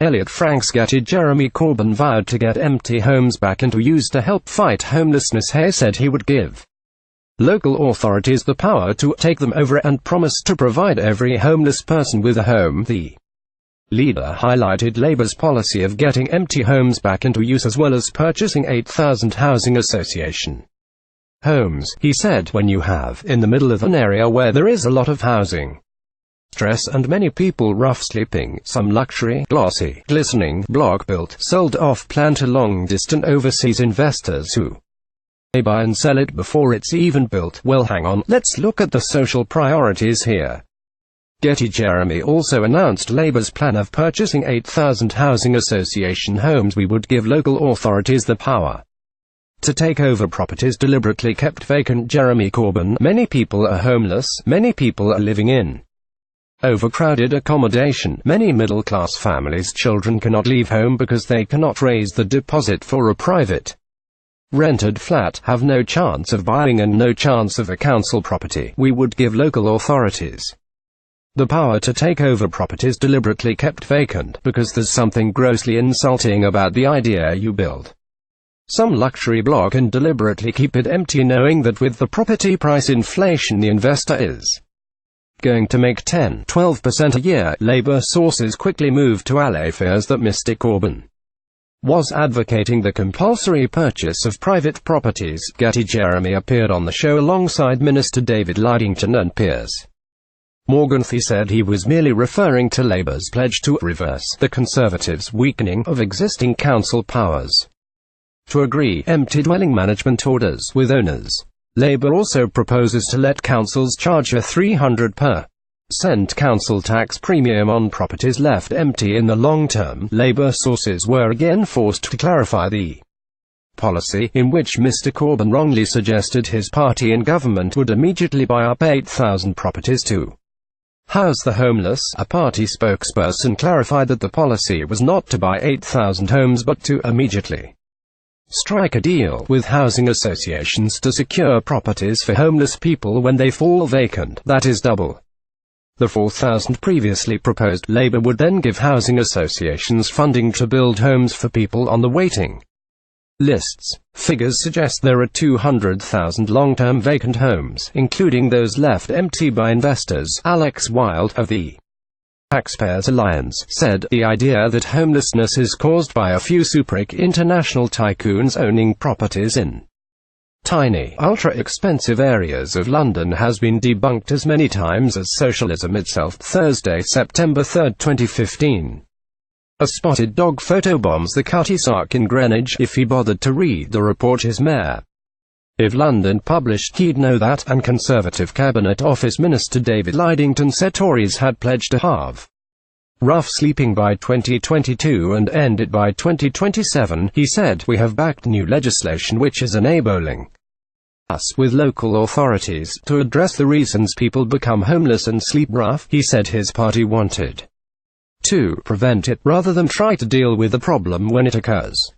ELLIOTTFRANKSJeremy Corbyn vowed to get empty homes back into use to help fight homelessness. He said he would give local authorities the power to take them over and promised to provide every homeless person with a home. The leader highlighted Labour's policy of getting empty homes back into use as well as purchasing 8,000 housing association homes. He said, when you have, in the middle of an area where there is a lot of housing stress and many people rough sleeping, some luxury, glossy, glistening block built, sold off-plan to long-distant overseas investors who may buy and sell it before it's even built. Well, hang on, let's look at the social priorities here. Jeremy also announced Labour's plan of purchasing 8,000 housing association homes. We would give local authorities the power to take over properties deliberately kept vacant. Jeremy Corbyn: many people are homeless, many people are living in overcrowded accommodation. Many middle-class families' children cannot leave home because they cannot raise the deposit for a private rented flat, have no chance of buying and no chance of a council property. We would give local authorities the power to take over properties deliberately kept vacant, because there's something grossly insulting about the idea you build some luxury block and deliberately keep it empty knowing that with the property price inflation the investor is going to make 10–12% a year. Labour sources quickly moved to allay fears that Mr. Corbyn was advocating the compulsory purchase of private properties. Jeremy appeared on the show alongside Minister David Lidington and Piers Morgan. He said he was merely referring to Labour's pledge to reverse the Conservatives' weakening of existing council powers to agree empty dwelling management orders with owners. Labour also proposes to let councils charge a 300% council tax premium on properties left empty in the long term. Labour sources were again forced to clarify the policy, in which Mr. Corbyn wrongly suggested his party in government would immediately buy up 8,000 properties to house the homeless. A party spokesperson clarified that the policy was not to buy 8,000 homes but to immediately strike a deal with housing associations to secure properties for homeless people when they fall vacant, that is double the 4,000 previously proposed. Labour would then give housing associations funding to build homes for people on the waiting lists. Figures suggest there are 200,000 long-term vacant homes, including those left empty by investors. Alex Wild, of the Taxpayers Alliance, said, the idea that homelessness is caused by a few super-rich international tycoons owning properties in tiny, ultra-expensive areas of London has been debunked as many times as socialism itself. Thursday, September 3, 2015. A spotted dog photobombs the Cutty-Sark in Greenwich. If he bothered to read the report his mayor of London published, he'd know that, and Conservative Cabinet Office Minister David Lidington said Tories had pledged to halve rough sleeping by 2022 and end it by 2027. He said, we have backed new legislation which is enabling us, with local authorities, to address the reasons people become homeless and sleep rough. He said his party wanted to prevent it, rather than try to deal with the problem when it occurs.